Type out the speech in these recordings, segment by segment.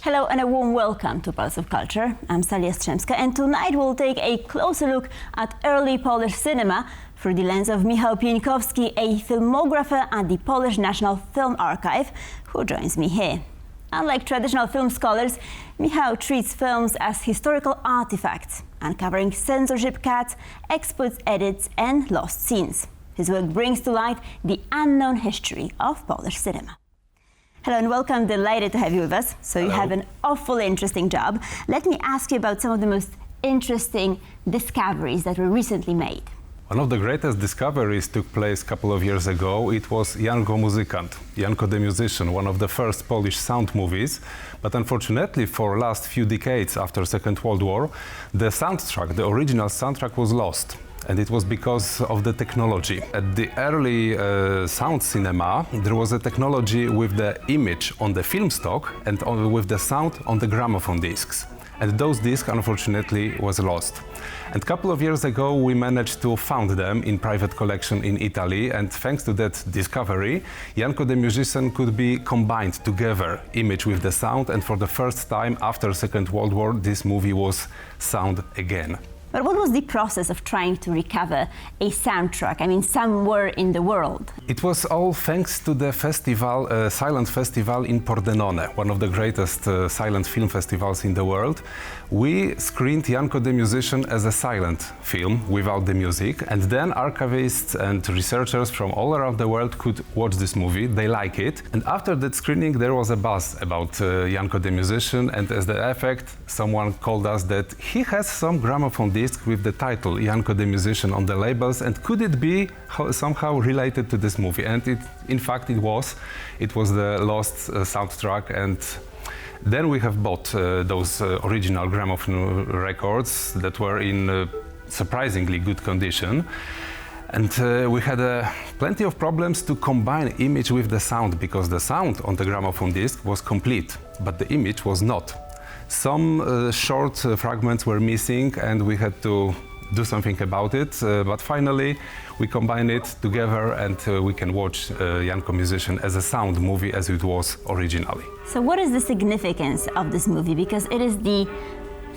Hello and a warm welcome to Pulse of Culture. I'm Salia Strzemska, and tonight we'll take a closer look at early Polish cinema through the lens of Michał Pieńkowski, a filmographer at the Polish National Film Archive, who joins me here. Unlike traditional film scholars, Michał treats films as historical artifacts, uncovering censorship cuts, expert edits and lost scenes. His work brings to light the unknown history of Polish cinema. Hello and welcome, delighted to have you with us. So you have an awfully interesting job. Let me ask you about some of the most interesting discoveries that were recently made. One of the greatest discoveries took place a couple of years ago. It was Janko Muzykant, Janko the Musician, one of the first Polish sound movies. But unfortunately, for the last few decades after Second World War, the soundtrack, the original soundtrack was lost. And it was because of the technology. At the early sound cinema, there was a technology with the image on the film stock and with the sound on the gramophone discs. And those discs, unfortunately, was lost. And a couple of years ago, we managed to find them in private collection in Italy. And thanks to that discovery, Janko the Musician could be combined together, image with the sound. And for the first time after Second World War, this movie was sound again. But what was the process of trying to recover a soundtrack, somewhere in the world? It was all thanks to the festival, silent festival in Pordenone, one of the greatest silent film festivals in the world. We screened Janko the Musician as a silent film without the music, and then archivists and researchers from all around the world could watch this movie. They like it. And after that screening, there was a buzz about Janko the Musician, and as the effect, someone called us that he has some gramophone disc with the title Janko the Musician on the labels, and could it be somehow related to this movie? And in fact it was. It was the lost soundtrack, and then we have bought those original gramophone records that were in surprisingly good condition. And we had plenty of problems to combine image with the sound, because the sound on the gramophone disc was complete, but the image was not. Some short fragments were missing, and we had to do something about it. But finally, we combined it together, and we can watch Janko Musician as a sound movie as it was originally. So what is the significance of this movie? Because it is the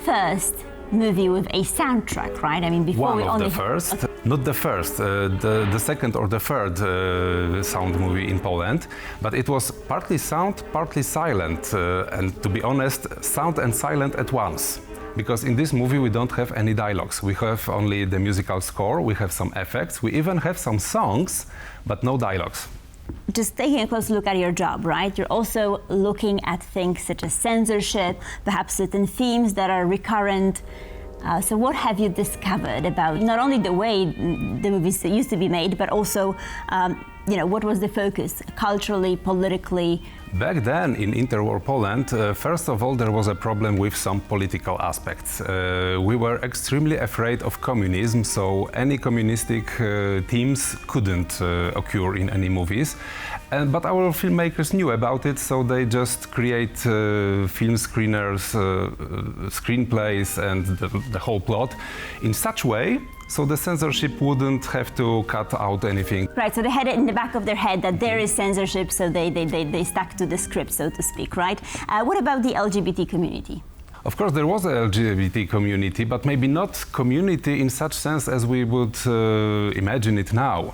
first movie with a soundtrack, right? Before one we of only... the first, not the first, the second or the third sound movie in Poland, but it was partly sound, partly silent, and to be honest, sound and silent at once. Because in this movie we don't have any dialogues. We have only the musical score, we have some effects, we even have some songs, but no dialogues. Just taking a close look at your job, right? You're also looking at things such as censorship, perhaps certain themes that are recurrent. So what have you discovered about not only the way the movies used to be made, but also, what was the focus culturally, politically? Back then in interwar Poland, first of all, there was a problem with some political aspects. We were extremely afraid of communism, so any communistic themes couldn't occur in any movies. But our filmmakers knew about it, so they just create film screeners, screenplays and the whole plot in such way so the censorship wouldn't have to cut out anything. Right, so they had it in the back of their head that there is censorship, so they stuck to the script, so to speak, right? What about the LGBT community? Of course, there was a LGBT community, but maybe not community in such sense as we would imagine it now.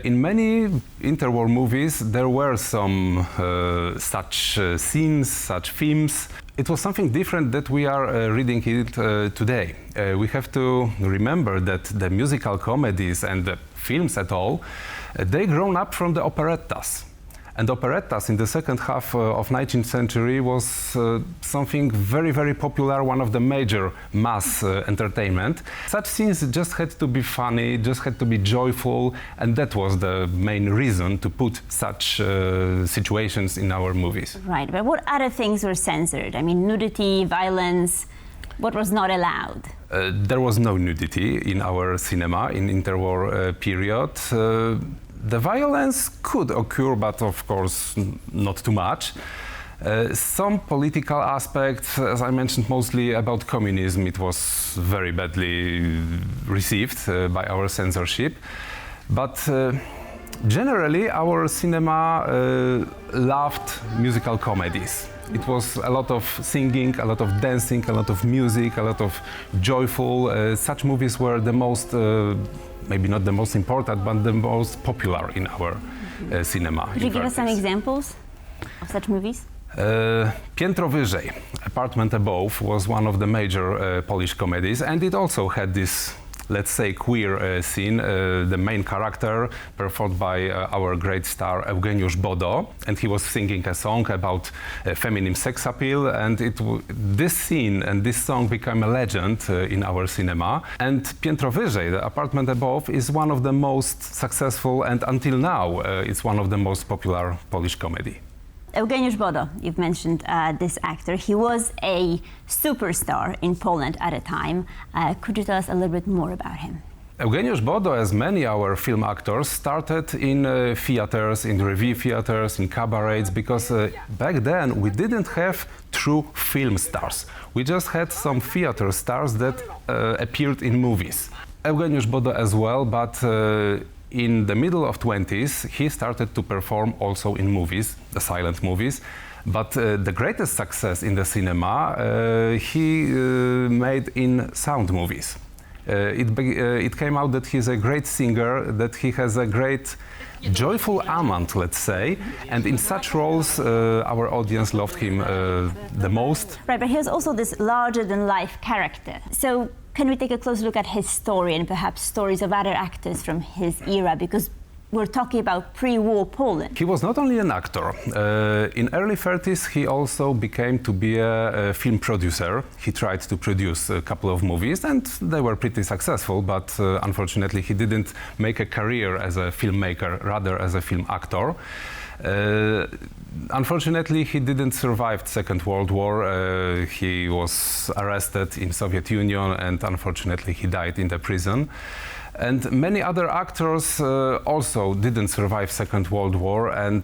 In many interwar movies, there were some such scenes, such themes. It was something different that we are reading it today. We have to remember that the musical comedies and the films at all, they grown up from the operettas. And operettas in the second half of 19th century was something very, very popular, one of the major mass entertainment. Such scenes just had to be funny, just had to be joyful, and that was the main reason to put such situations in our movies. Right, but what other things were censored? Nudity, violence, what was not allowed? There was no nudity in our cinema in interwar period. The violence could occur, but of course not too much. Some political aspects, as I mentioned, mostly about communism, it was very badly received by our censorship. But generally, our cinema loved musical comedies. It was a lot of singing, a lot of dancing, a lot of music, a lot of joyful. Such movies were the most, maybe not the most important, but the most popular in our cinema. Could you give us some examples of such movies? Piętro wyżej, Apartment Above, was one of the major Polish comedies, and it also had this, let's say, queer scene. The main character, performed by our great star Eugeniusz Bodo, and he was singing a song about feminine sex appeal, and this scene and this song became a legend in our cinema. And Piętro wyżej, The Apartment Above, is one of the most successful, and until now it's one of the most popular Polish comedy. Eugeniusz Bodo, you've mentioned this actor. He was a superstar in Poland at a time. Could you tell us a little bit more about him? Eugeniusz Bodo, as many our film actors, started in theaters, in revue theaters, in cabarets, because back then we didn't have true film stars. We just had some theater stars that appeared in movies. Eugeniusz Bodo as well, but in the middle of 20s, he started to perform also in movies, the silent movies. But the greatest success in the cinema he made in sound movies. It came out that he's a great singer, that he has a great joyful amant, let's say, and in such roles our audience loved him the most. Right, but he was also this larger-than-life character. So can we take a close look at his story and perhaps stories of other actors from his era, because we're talking about pre-war Poland. He was not only an actor. In early 30s he also became to be a film producer. He tried to produce a couple of movies and they were pretty successful, but unfortunately he didn't make a career as a filmmaker, rather as a film actor. Unfortunately, he didn't survive the Second World War. He was arrested in Soviet Union and unfortunately he died in the prison. And many other actors also didn't survive Second World War, and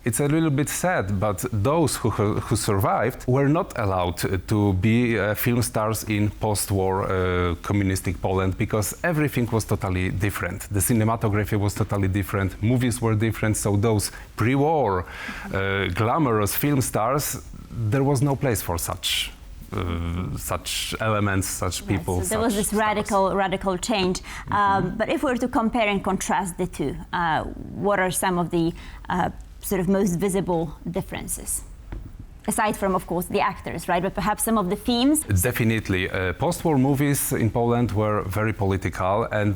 it's a little bit sad, but those who survived were not allowed to be film stars in post-war communistic Poland, because everything was totally different. The cinematography was totally different, movies were different, so those pre-war glamorous film stars, there was no place for such elements, such people. Right, so there was this radical change. But if we were to compare and contrast the two, what are some of the sort of most visible differences? Aside from, of course, the actors, right? But perhaps some of the themes? Definitely. Post-war movies in Poland were very political, and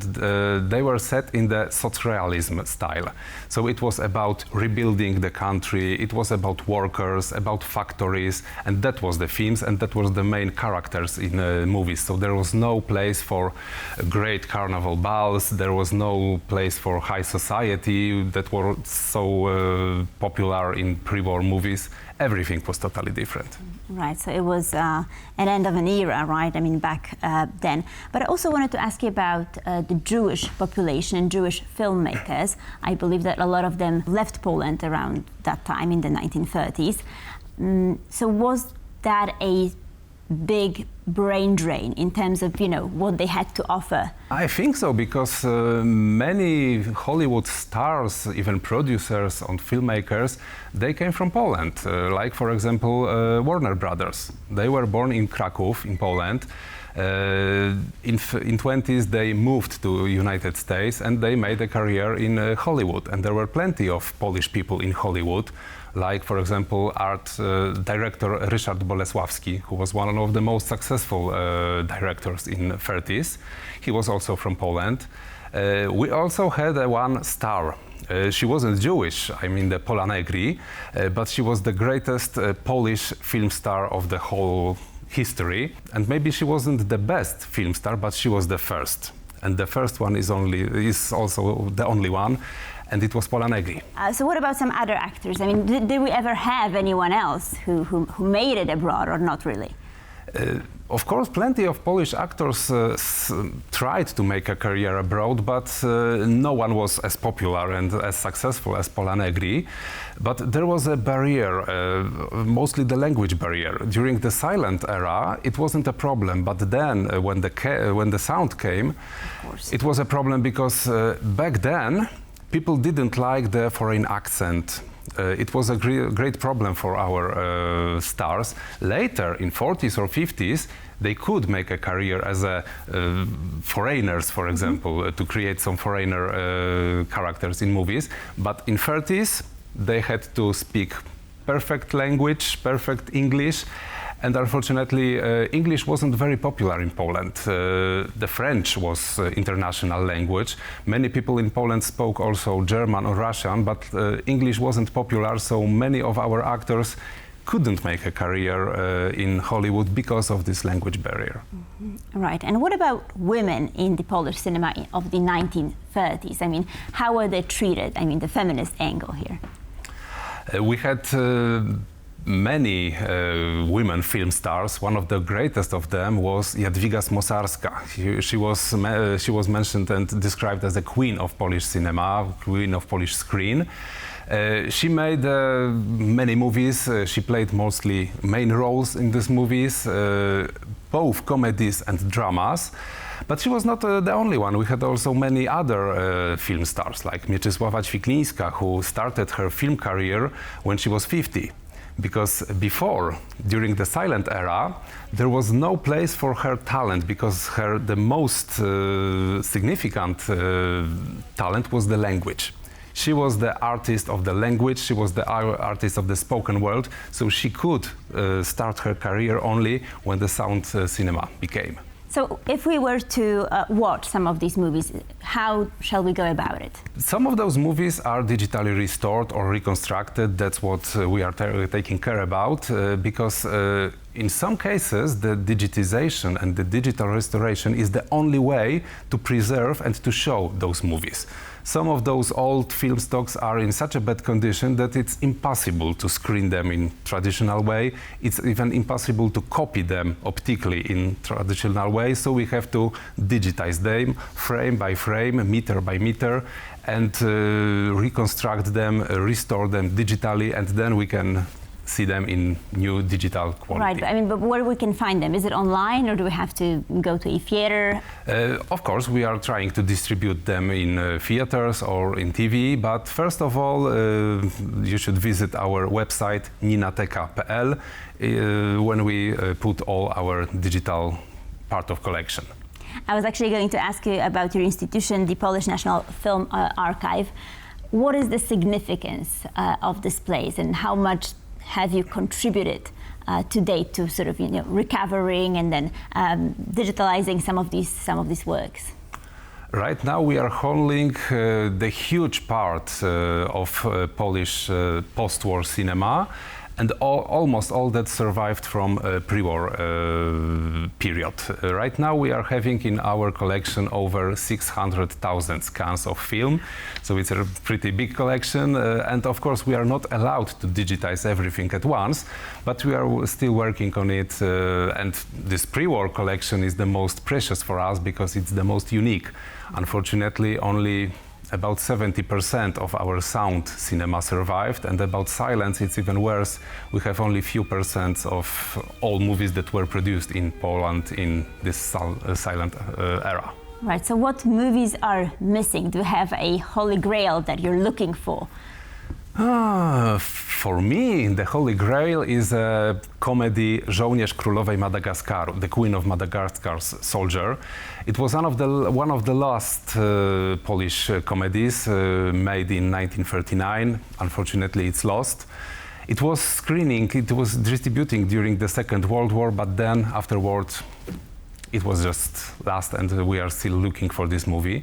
they were set in the surrealism style. So it was about rebuilding the country, it was about workers, about factories, and that was the themes, and that was the main characters in movies. So there was no place for great carnival balls, there was no place for high society that were so popular in pre-war movies. Everything was totally different. Right, so it was an end of an era, right? I mean, back then. But I also wanted to ask you about the Jewish population, Jewish filmmakers. I believe that a lot of them left Poland around that time in the 1930s. So was that a big brain drain in terms of, you know, what they had to offer? I think so, because many Hollywood stars, even producers and filmmakers, they came from Poland. Like, for example, Warner Brothers. They were born in Kraków, in Poland. In 20s they moved to United States and they made a career in Hollywood. And there were plenty of Polish people in Hollywood, like, for example, art director Ryszard Bolesławski, who was one of the most successful directors in the 30s. He was also from Poland. We also had one star. She wasn't Jewish, I mean the Pola Negri, but she was the greatest Polish film star of the whole history. And maybe she wasn't the best film star, but she was the first. And the first one is also the only one. And it was Pola Negri. So what about some other actors? I mean, did we ever have anyone else who made it abroad, or not really? Of course, plenty of Polish actors tried to make a career abroad, but no one was as popular and as successful as Pola Negri. But there was a barrier, mostly the language barrier. During the silent era, it wasn't a problem, but then when the sound came, it was a problem, because back then people didn't like the foreign accent. It was a great problem for our stars. Later, in 40s or 50s, they could make a career as foreigners, for example, to create some foreigner characters in movies. But in 30s, they had to speak perfect language, perfect English. And unfortunately, English wasn't very popular in Poland. The French was international language. Many people in Poland spoke also German or Russian, but English wasn't popular, so many of our actors couldn't make a career in Hollywood because of this language barrier. Mm-hmm. Right. And what about women in the Polish cinema of the 1930s? I mean, how were they treated? I mean, the feminist angle here. We had many women film stars. One of the greatest of them was Jadwiga Smosarska. She was mentioned and described as the queen of Polish cinema, queen of Polish screen. She made many movies. She played mostly main roles in these movies, both comedies and dramas. But she was not the only one. We had also many other film stars, like Mieczysława Ćwiklińska, who started her film career when she was 50. Because before, during the silent era, there was no place for her talent, because the most significant talent was the language. She was the artist of the language, she was the artist of the spoken word, so she could start her career only when the sound cinema became. So if we were to watch some of these movies, how shall we go about it? Some of those movies are digitally restored or reconstructed. That's what we are taking care about, because in some cases the digitization and the digital restoration is the only way to preserve and to show those movies. Some of those old film stocks are in such a bad condition that it's impossible to screen them in traditional way. It's even impossible to copy them optically in traditional way, so we have to digitize them frame by frame, meter by meter, and reconstruct them, restore them digitally, and then we can see them in new digital quality. Right, I mean, but where we can find them? Is it online, or do we have to go to a theater? Of course, we are trying to distribute them in theaters or in TV, but first of all, you should visit our website ninateka.pl when we put all our digital part of collection. I was actually going to ask you about your institution, the Polish National Film Archive. What is the significance of this place, and how much have you contributed to date to sort of recovering and then digitalizing some of these works? Right now we are holding the huge part of Polish post-war cinema, and almost all that survived from pre-war period. Right now we are having in our collection over 600,000 scans of film, so it's a pretty big collection, and of course we are not allowed to digitize everything at once, but we are still working on it, and this pre-war collection is the most precious for us because it's the most unique. Unfortunately, only about 70% of our sound cinema survived, and about silence it's even worse. We have only few percent of all movies that were produced in Poland in this silent era. Right, so what movies are missing? Do you have a holy grail that you're looking for? For me, the Holy Grail is a comedy Żołnierz Królowej Madagaskaru, the Queen of Madagascar's Soldier. It was one of the last Polish comedies made in 1939. Unfortunately, it's lost. It was distributing during the Second World War, but then afterwards it was just lost, and we are still looking for this movie.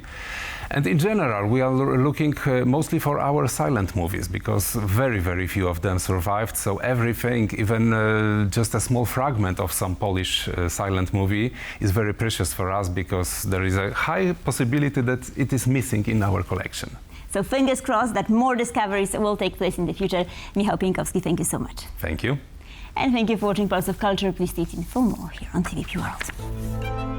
And in general, we are looking mostly for our silent movies, because very, very few of them survived. So everything, even just a small fragment of some Polish silent movie is very precious for us, because there is a high possibility that it is missing in our collection. So fingers crossed that more discoveries will take place in the future. Michał Pieńkowski, thank you so much. Thank you. And thank you for watching Pulse of Culture. Please stay tuned for more here on TVP World.